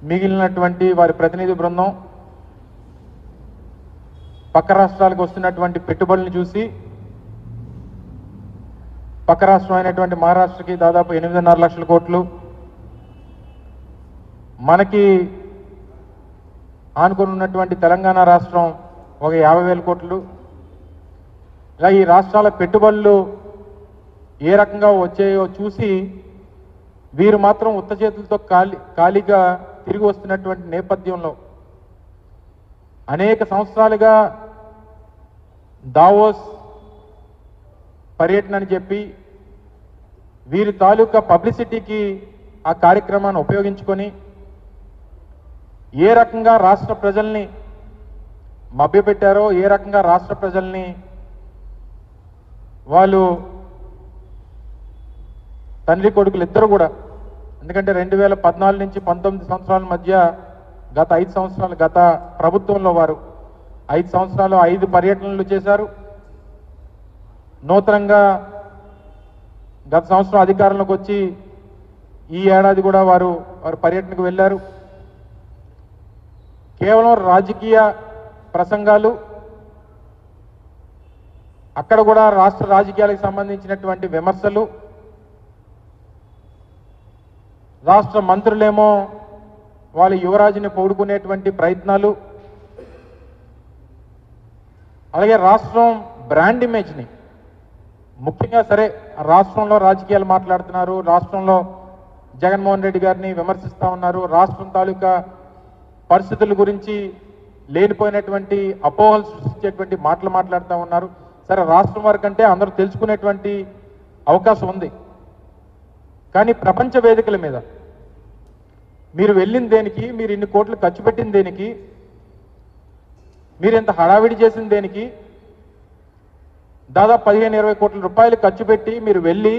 మిగిలినటువంటి వారి ప్రతినిధి బృందం పక్క రాష్ట్రాలకు వస్తున్నటువంటి పెట్టుబడులను చూసి పక్క రాష్ట్రం అయినటువంటి మహారాష్ట్రకి దాదాపు 8.5 లక్షల కోట్లు, మనకి ఆనుకొని ఉన్నటువంటి తెలంగాణ రాష్ట్రం ఒక 50,000 కోట్లు. ఇలా ఈ రాష్ట్రాల పెట్టుబడులు ఏ రకంగా వచ్చాయో చూసి వీరు మాత్రం ఉత్త చేతులతో ఖాళీగా తిరిగి వస్తున్నటువంటి నేపథ్యంలో అనేక సంవత్సరాలుగా దావోస్ పర్యటన అని చెప్పి వీరి తాలూకా పబ్లిసిటీకి ఆ కార్యక్రమాన్ని ఉపయోగించుకొని ఏ రకంగా రాష్ట్ర ప్రజల్ని మభ్యపెట్టారో, ఏ రకంగా రాష్ట్ర ప్రజల్ని వాళ్ళు తండ్రి కొడుకులు ఇద్దరు కూడా, ఎందుకంటే 2014 నుంచి 19 సంవత్సరాల మధ్య గత 5 సంవత్సరాలు గత ప్రభుత్వంలో వారు 5 సంవత్సరాలు 5 పర్యటనలు చేశారు. నూతనంగా గత సంవత్సరం అధికారంలోకి వచ్చి ఈ ఏడాది కూడా వారు పర్యటనకు వెళ్ళారు. కేవలం రాజకీయ ప్రసంగాలు, అక్కడ కూడా రాష్ట్ర రాజకీయాలకు సంబంధించినటువంటి విమర్శలు, రాష్ట్ర మంత్రులేమో వాళ్ళ యువరాజుని పొగుడుకునేటువంటి ప్రయత్నాలు, అలాగే రాష్ట్రం బ్రాండ్ ఇమేజ్ని ముఖ్యంగా సరే రాష్ట్రంలో రాజకీయాలు మాట్లాడుతున్నారు, రాష్ట్రంలో జగన్మోహన్ రెడ్డి గారిని విమర్శిస్తూ ఉన్నారు, రాష్ట్రం తాలూకా పరిస్థితుల గురించి లేనిపోయినటువంటి అపోహలు సృష్టించేటువంటి మాటలు మాట్లాడుతూ ఉన్నారు. సరే, రాష్ట్రం వరకంటే అందరూ తెలుసుకునేటువంటి అవకాశం ఉంది. కానీ ప్రపంచ వేదికల మీద మీరు వెళ్ళిన దేనికి, మీరు ఇన్ని కోట్లు ఖర్చు పెట్టిన దేనికి, మీరు ఎంత హడావిడి చేసిన దేనికి, దాదాపు 15-20 కోట్ల రూపాయలు ఖర్చు పెట్టి మీరు వెళ్ళి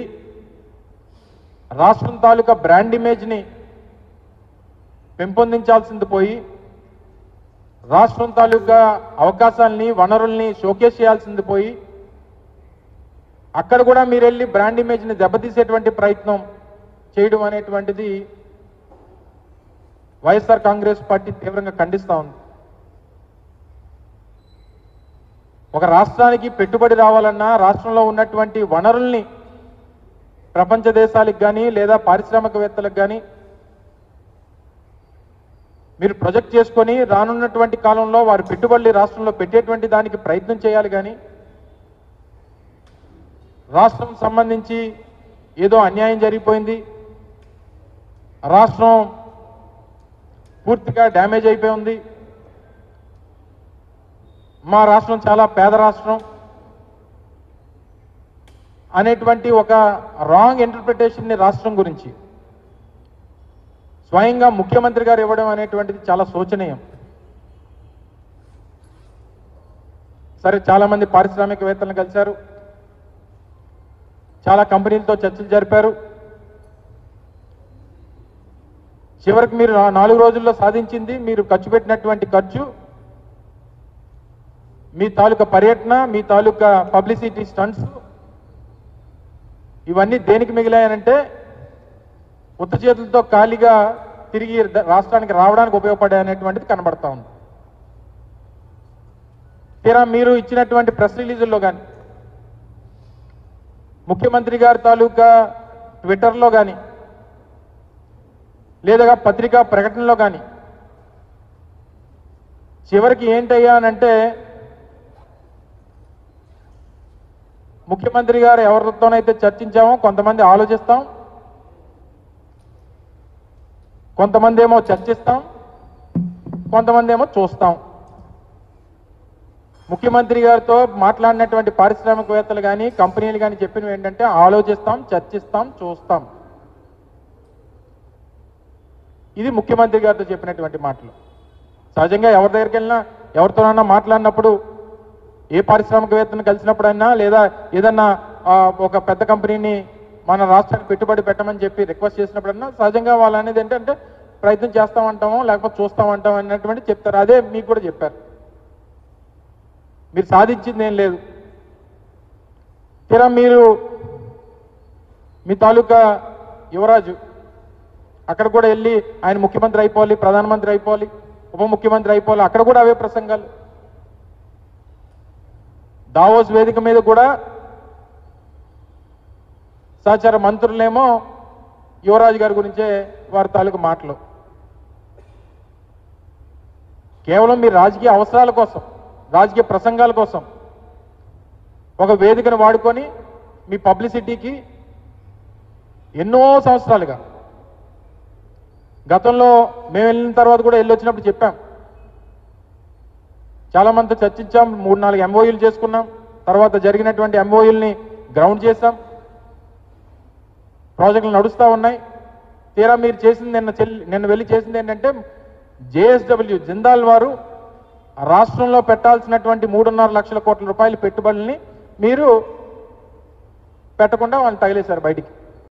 రాష్ట్రం తాలూకా బ్రాండ్ ఇమేజ్ని పెంపొందించాల్సింది పోయి రాష్ట్రం తాలూకా అవకాశాలని, వనరుల్ని షోకేస్ చేయాల్సింది పోయి అక్కడ కూడా మీరు వెళ్ళి బ్రాండ్ ఇమేజ్ని దెబ్బతీసేటువంటి ప్రయత్నం చేయడం అనేటువంటిది వైఎస్ఆర్ కాంగ్రెస్ పార్టీ తీవ్రంగా ఖండిస్తూ ఉంది. ఒక రాష్ట్రానికి పెట్టుబడి రావాలన్నా రాష్ట్రంలో ఉన్నటువంటి వనరుల్ని ప్రపంచ దేశాలకు కానీ లేదా పారిశ్రామికవేత్తలకు కానీ మీరు ప్రొజెక్ట్ చేసుకొని రానున్నటువంటి కాలంలో వారి పెట్టుబడులు రాష్ట్రంలో పెట్టేటువంటి దానికి ప్రయత్నం చేయాలి. కానీ రాష్ట్రం సంబంధించి ఏదో అన్యాయం జరిగిపోయింది, రాష్ట్రం పూర్తిగా డ్యామేజ్ అయిపోయి ఉంది, మా రాష్ట్రం చాలా పేద రాష్ట్రం అనేటువంటి ఒక రాంగ్ ఇంటర్ప్రిటేషన్ని రాష్ట్రం గురించి స్వయంగా ముఖ్యమంత్రి గారు ఇవ్వడం అనేటువంటిది చాలా శోచనీయం. సరే, చాలామంది పారిశ్రామికవేత్తలను కలిశారు, చాలా కంపెనీలతో చర్చలు జరిపారు. చివరికి మీరు 4 రోజుల్లో సాధించింది, మీరు ఖర్చు పెట్టినటువంటి ఖర్చు, మీ తాలూకా పర్యటన, మీ తాలూకా పబ్లిసిటీ స్టంట్స్, ఇవన్నీ దేనికి మిగిలాయనంటే ఉత్త చేతులతో ఖాళీగా తిరిగి రాష్ట్రానికి రావడానికి ఉపయోగపడే కనబడతా ఉంది. తీరా మీరు ఇచ్చినటువంటి ప్రెస్ రిలీజుల్లో కానీ, ముఖ్యమంత్రి గారి తాలూకా ట్విట్టర్లో కానీ లేదా పత్రికా ప్రకటనలో కానీ చివరికి ఏంటయ్యా అనంటే ముఖ్యమంత్రి గారు ఎవరితోనైతే చర్చించామో కొంతమంది ఆలోచిస్తాం, కొంతమంది ఏమో చర్చిస్తాం, కొంతమంది ఏమో చూస్తాం. ముఖ్యమంత్రి గారితో మాట్లాడినటువంటి పారిశ్రామికవేత్తలు కానీ కంపెనీలు కానీ చెప్పినవి ఏంటంటే ఆలోచిస్తాం, చర్చిస్తాం, చూస్తాం. ఇది ముఖ్యమంత్రి గారితో చెప్పినటువంటి మాటలు. సహజంగా ఎవరి దగ్గరికి వెళ్ళినా ఎవరితోనన్నా మాట్లాడినప్పుడు, ఏ పారిశ్రామికవేత్తను కలిసినప్పుడైనా లేదా ఏదన్నా ఒక పెద్ద కంపెనీని మన రాష్ట్రానికి పెట్టుబడి పెట్టమని చెప్పి రిక్వెస్ట్ చేసినప్పుడన్నా సహజంగా వాళ్ళు అనేది ఏంటంటే ప్రయత్నం చేస్తామంటామో లేకపోతే చూస్తామంటాం అన్నటువంటి చెప్తారు. అదే మీకు కూడా చెప్పారు. మీరు సాధించింది ఏం లేదు. తీరా మీరు మీ తాలూకా యువరాజు అక్కడ కూడా వెళ్ళి ఆయన ముఖ్యమంత్రి అయిపోవాలి, ప్రధానమంత్రి అయిపోవాలి, ఉప ముఖ్యమంత్రి అయిపోవాలి, అక్కడ కూడా అవే ప్రసంగాలు. దావోస్ వేదిక మీద కూడా సహచార మంత్రులేమో యువరాజు గారి గురించే వారి తాలూకు మాటలు. కేవలం మీ రాజకీయ అవసరాల కోసం, రాజకీయ ప్రసంగాల కోసం ఒక వేదికను వాడుకొని మీ పబ్లిసిటీకి ఎన్నో సంవత్సరాలుగా, గతంలో మేము వెళ్ళిన తర్వాత కూడా వెళ్ళొచ్చినప్పుడు చెప్పాం, చాలా మందితో చర్చించాం, 3-4 ఎంఓయూలు చేసుకున్నాం, తర్వాత జరిగినటువంటి ఎంఓయూల్ని గ్రౌండ్ చేశాం, ప్రాజెక్టులు నడుస్తూ ఉన్నాయి. తీరా మీరు చేసింది నిన్న వెళ్ళి చేసింది ఏంటంటే జేఎస్డబ్ల్యూ జిందాల్ వారు రాష్ట్రంలో పెట్టాల్సినటువంటి 3.5 లక్షల కోట్ల రూపాయల పెట్టుబడుల్ని మీరు పెట్టకుండా వాళ్ళు తగిలేశారు బయటికి.